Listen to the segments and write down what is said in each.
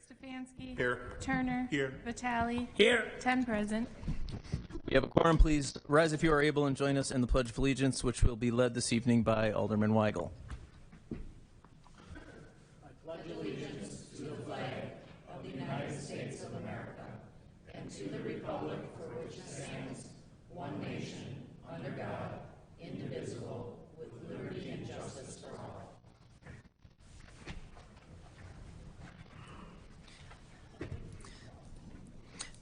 Stefanski. Here. Turner. Here. Vitale. Here. 10 present. We have a quorum. Please rise if you are able and join us in the Pledge of Allegiance, which will be led this evening by Alderman Weigel. I pledge allegiance to the flag of the United States of America and to the republic for which it stands, one nation, under God, indivisible, with liberty and justice for all.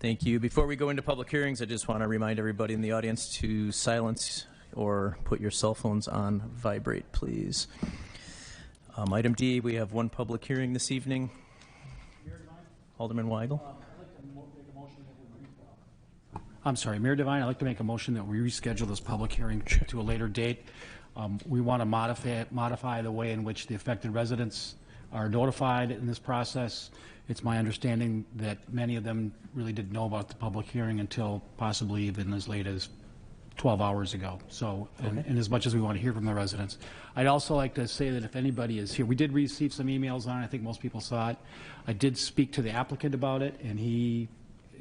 Thank you. Before we go into public hearings, I just want to remind everybody in the audience to silence or put your cell phones on vibrate, please. Item D, we have one public hearing this evening. Alderman Weigel. I'm sorry, Mayor Devine, I'd like to make a motion that we reschedule this public hearing to a later date. We want to modify the way in which the affected residents are notified in this process. It's my understanding that many of them really didn't know about the public hearing until possibly even as late as 12 hours ago. So, and as much as we want to hear from the residents, I'd also like to say that if anybody is here, we did receive some emails on it. I think most people saw it. I did speak to the applicant about it, and he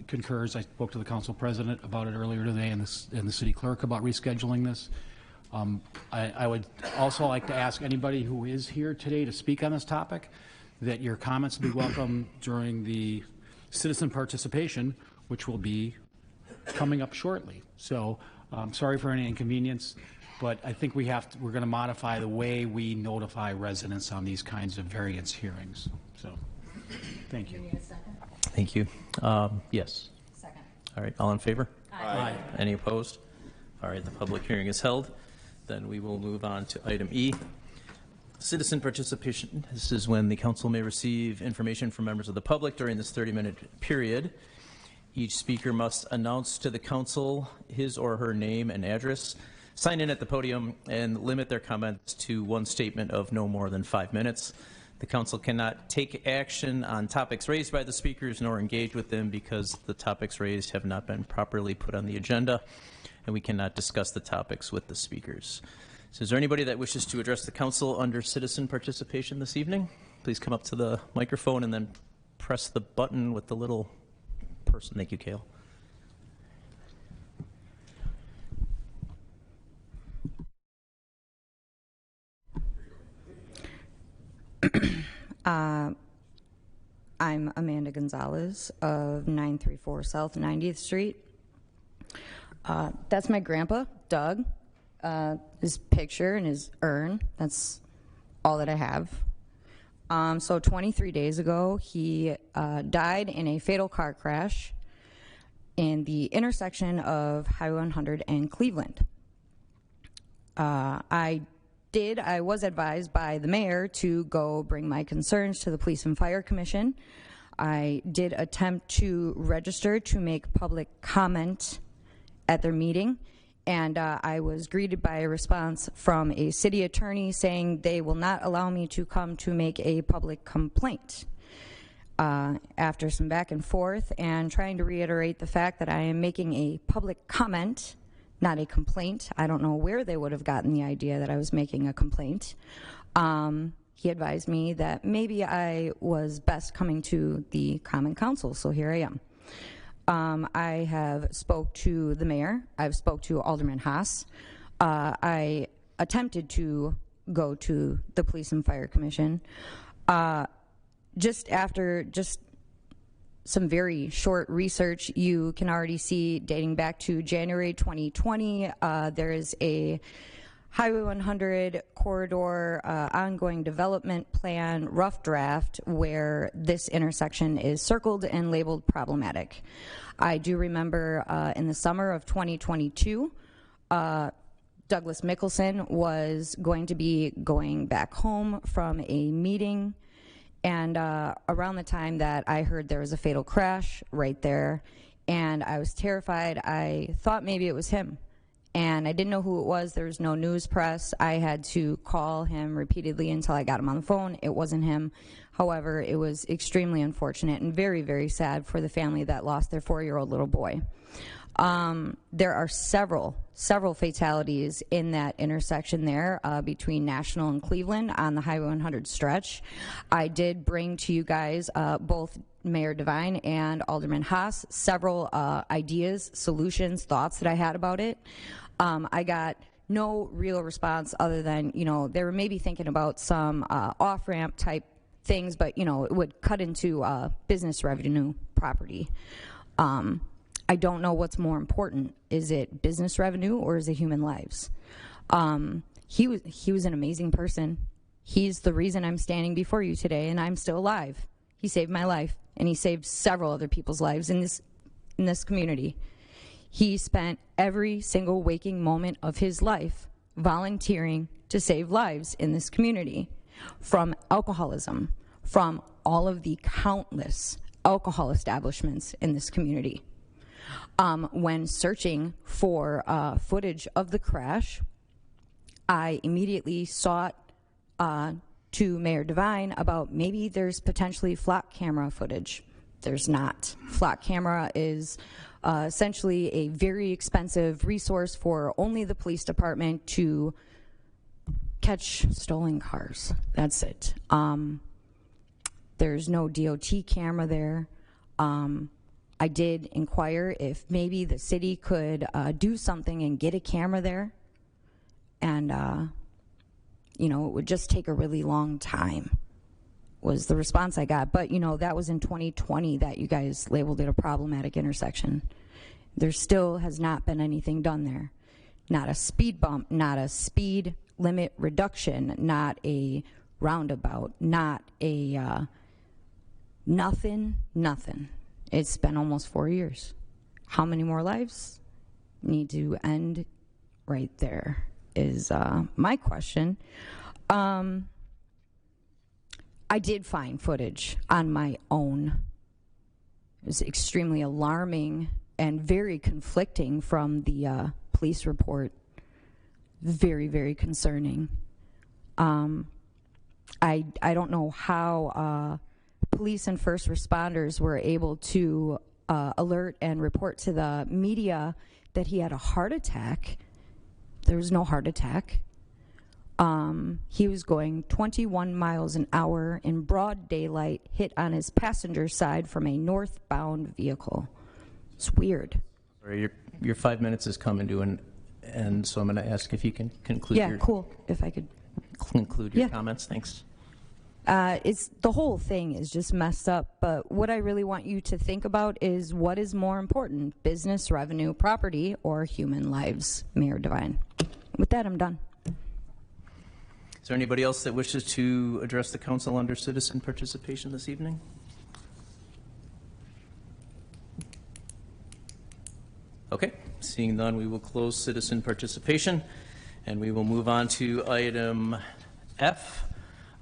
concurs. I spoke to the council president about it earlier today, and the city clerk about rescheduling this. I would also like to ask anybody who is here today to speak on this topic that your comments will be welcome during the citizen participation, which will be coming up shortly. So sorry for any inconvenience, but I think we're going to modify the way we notify residents on these kinds of variance hearings. So thank you. You need a second? Thank you. Yes. Second. All right. All in favor? Aye. Any opposed? All right. The public hearing is held. Then we will move on to item E. Citizen participation. This is when the council may receive information from members of the public during this 30-minute period. Each speaker must announce to the council his or her name and address, sign in at the podium, and limit their comments to one statement of no more than 5 minutes. The council cannot take action on topics raised by the speakers nor engage with them because the topics raised have not been properly put on the agenda, and we cannot discuss the topics with the speakers. So is there anybody that wishes to address the council under citizen participation this evening? Please come up to the microphone and then press the button with the little person. Thank you, Kale. I'm Amanda Gonzalez of 934 South 90th Street. That's my grandpa, Doug. His picture and his urn. That's all that I have. So 23 days ago, he died in a fatal car crash in the intersection of Highway 100 and Cleveland. I was advised by the mayor to go bring my concerns to the Police and Fire Commission. I did attempt to register to make public comment at their meeting, and I was greeted by a response from a city attorney saying they will not allow me to come to make a public complaint. After some back and forth and trying to reiterate the fact that I am making a public comment, not a complaint. I don't know where they would have gotten the idea that I was making a complaint. He advised me that maybe I was best coming to the Common Council, so here I am. I have spoke to the mayor. I've spoke to Alderman Haas. I attempted to go to the Police and Fire Commission. Just after some very short research, you can already see dating back to January 2020, there is a Highway 100 corridor ongoing development plan rough draft where this intersection is circled and labeled problematic. I do remember in the summer of 2022, Douglas Mickelson was going to be going back home from a meeting, and around the time that I heard there was a fatal crash right there, and I was terrified. I thought maybe it was him, and I didn't know who it was. There was no news press. I had to call him repeatedly until I got him on the phone. It wasn't him. However, it was extremely unfortunate and very, very sad for the family that lost their 4-year-old little boy. There are several fatalities in that intersection there between National and Cleveland on the Highway 100 stretch. I did bring to you guys, both Mayor Devine and Alderman Haas, several ideas, solutions, thoughts that I had about it. I got no real response other than, they were maybe thinking about some off-ramp type things, but, it would cut into business revenue property. I don't know what's more important. Is it business revenue or is it human lives? He was an amazing person. He's the reason I'm standing before you today, and I'm still alive. He saved my life, and he saved several other people's lives in this community. He spent every single waking moment of his life volunteering to save lives in this community from alcoholism, from all of the countless alcohol establishments in this community. When searching for footage of the crash, I immediately sought to Mayor Devine about maybe there's potentially flock camera footage. There's not. Flock camera is essentially a very expensive resource for only the police department to catch stolen cars. That's it. There's no DOT camera there. I did inquire if maybe the city could do something and get a camera there. And, it would just take a really long time, was the response I got. But, that was in 2020 that you guys labeled it a problematic intersection. There still has not been anything done there. Not a speed bump, not a speed limit reduction, not a roundabout, not a nothing. It's been almost 4 years. How many more lives need to end right there is my question. I did find footage on my own. It was extremely alarming and very conflicting from the police report. Very, very concerning. I don't know how police and first responders were able to alert and report to the media that he had a heart attack. There was no heart attack. He was going 21 miles an hour in broad daylight, hit on his passenger side from a northbound vehicle. It's weird. Sorry, your 5 minutes is coming to an end, so I'm going to ask if you can conclude Yeah, cool. If I could conclude your comments. Thanks. It's the whole thing is just messed up, but what I really want you to think about is what is more important, business revenue, property, or human lives, Mayor Devine. With that, I'm done. Is there anybody else that wishes to address the council under citizen participation this evening? Okay, seeing none, we will close citizen participation, and we will move on to item F.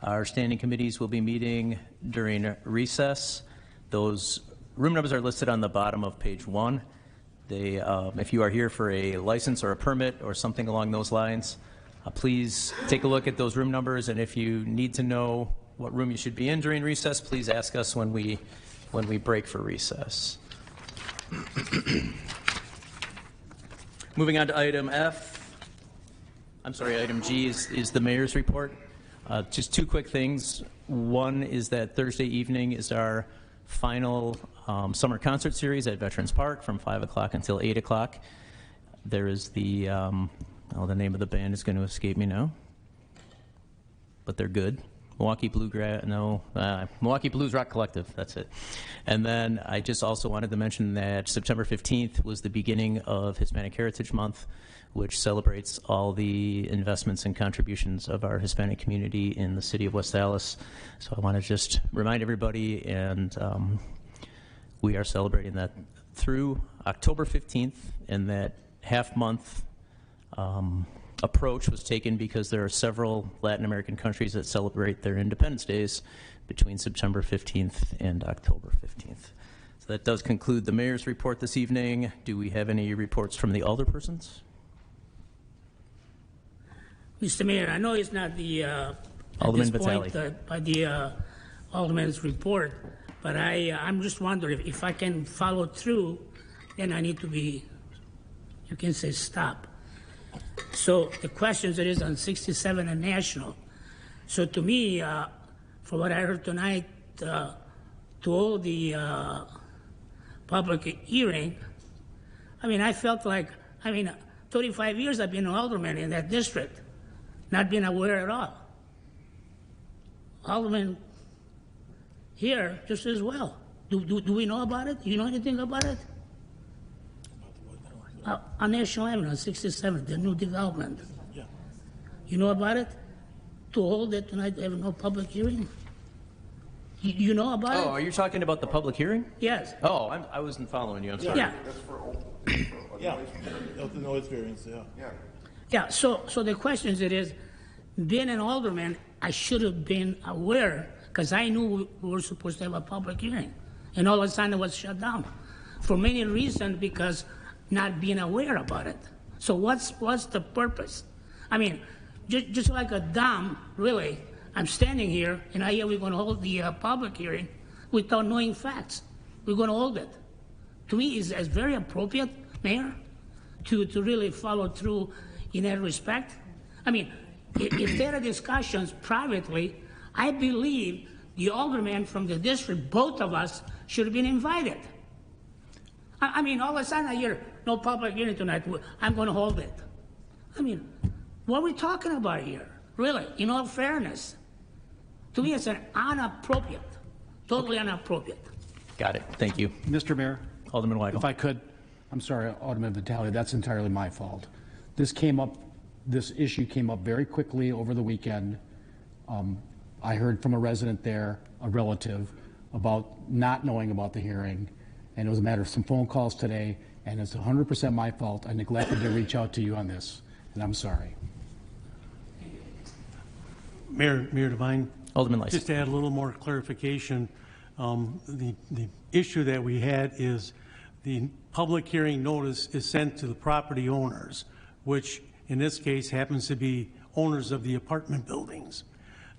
Our standing committees will be meeting during recess. Those room numbers are listed on the bottom of page 1. They, if you are here for a license or a permit or something along those lines, please take a look at those room numbers, and if you need to know what room you should be in during recess, please ask us when we break for recess. Moving on to item item G is the mayor's report. Just two quick things. One is that Thursday evening is our final summer concert series at Veterans Park from 5 o'clock until 8 o'clock. There is the name of the band is going to escape me now, but they're good. Milwaukee Blues Rock Collective, that's it. And then I just also wanted to mention that September 15th was the beginning of Hispanic Heritage Month, which celebrates all the investments and contributions of our Hispanic community in the city of West Allis. So I want to just remind everybody, and we are celebrating that through October 15th, and that half-month approach was taken because there are several Latin American countries that celebrate their Independence Days between September 15th and October 15th. So that does conclude the mayor's report this evening. Do we have any reports from the alderpersons? Mr. Mayor, I know it's not the Alderman at this Vitale. point by the Alderman's report, but I'm just wondering if I can follow through, then I need to be you can say stop. So the questions it is on 67 and National. So to me, from what I heard tonight, to all the public hearing, I mean, I felt like, 35 years I've been an alderman in that district, not being aware at all. Alderman here just as well. Do we know about it? Do you know anything about it? On National Avenue, on 67, the new development. Yeah. You know about it? To hold it tonight, have no public hearing? You know about Oh, it? are you talking about the public hearing? Yes. Oh, I wasn't following you. I'm sorry. Yeah. Yeah, the noise variance, yeah. Yeah, so the question is, being an alderman, I should have been aware, because I knew we were supposed to have a public hearing. And all of a sudden it was shut down. For many reasons, because not being aware about it. So what's the purpose? I mean, just like a dumb, really, I'm standing here, and I hear we're going to hold the public hearing without knowing facts. We're going to hold it. To me, it's very appropriate, Mayor, to really follow through in that respect. I mean, if there are discussions privately, I believe the alderman from the district, both of us, should have been invited. I mean, all of a sudden I hear no public hearing tonight. I'm going to hold it. I mean, what are we talking about here? Really, in all fairness, to me, it's an inappropriate, totally inappropriate. Got it. Thank you. Mr. Mayor, Alderman if Weigel. I could, I'm sorry, Alderman Vitale, that's entirely my fault. This issue came up very quickly over the weekend. I heard from a resident there, a relative, about not knowing about the hearing, and it was a matter of some phone calls today, and it's 100% my fault. I neglected to reach out to you on this, and I'm sorry. Mayor Devine, Alderman Lysak. just to add a little more clarification, the issue that we had is the public hearing notice is sent to the property owners, which in this case happens to be owners of the apartment buildings.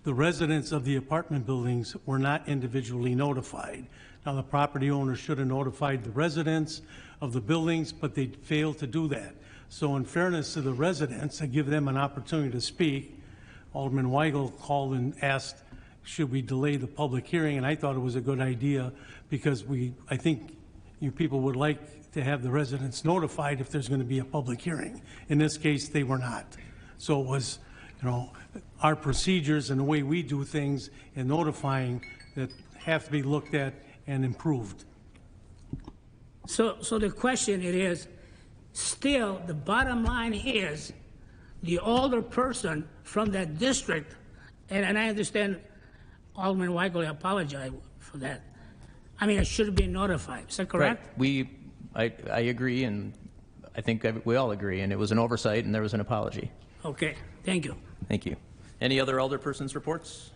The residents of the apartment buildings were not individually notified. Now, the property owners should have notified the residents of the buildings, but they failed to do that. So in fairness to the residents, I give them an opportunity to speak. Alderman Weigel called and asked, should we delay the public hearing? And I thought it was a good idea because I think you people would like to have the residents notified if there's going to be a public hearing. In this case, they were not. So it was, our procedures and the way we do things and notifying that have to be looked at and improved. So the question it is, still, the bottom line is, the older person from that district, and I understand Alderman Weigel, I apologize for that. I mean, I should have been notified. Is that correct? Right. I agree, and I think we all agree, and it was an oversight, and there was an apology. Okay, thank you. Thank you. Any other alderpersons' reports?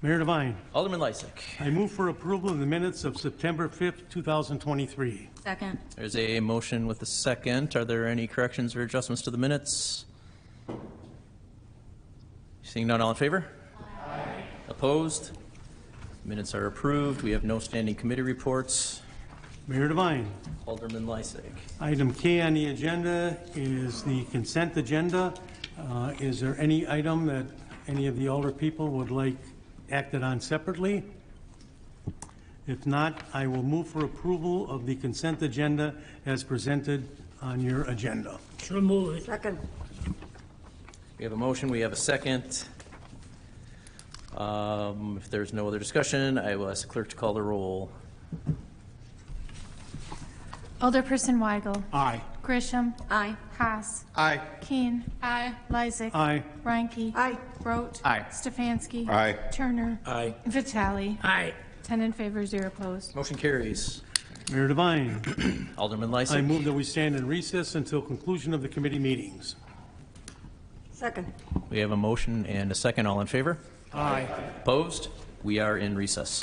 Mayor Devine, Alderman Lysak. I move for approval of the minutes of September 5th, 2023. Second. There's a motion with a second. Are there any corrections or adjustments to the minutes? Seeing none, all in favor? Aye. Opposed? Minutes are approved. We have no standing committee reports. Mayor Devine, Alderman Lysak. item K on the agenda is the consent agenda. Is there any item that any of the older people would like acted on separately? If not, I will move for approval of the consent agenda as presented on your agenda. Sure move it. Second. We have a motion. We have a second. If there's no other discussion, I will ask the clerk to call the roll. Alderperson Weigel. Aye. Grisham. Aye. Haas. Aye. Keen. Aye. Lysak. Aye. Reinke. Aye. Grote. Aye. Stefanski. Aye. Turner. Aye. Vitale. Aye. 10 in favor, 0 opposed. Motion carries. Mayor Devine, Alderman I Lysak. move that we stand in recess until conclusion of the committee meetings. Second. We have a motion and a second. All in favor? Aye. Opposed? We are in recess.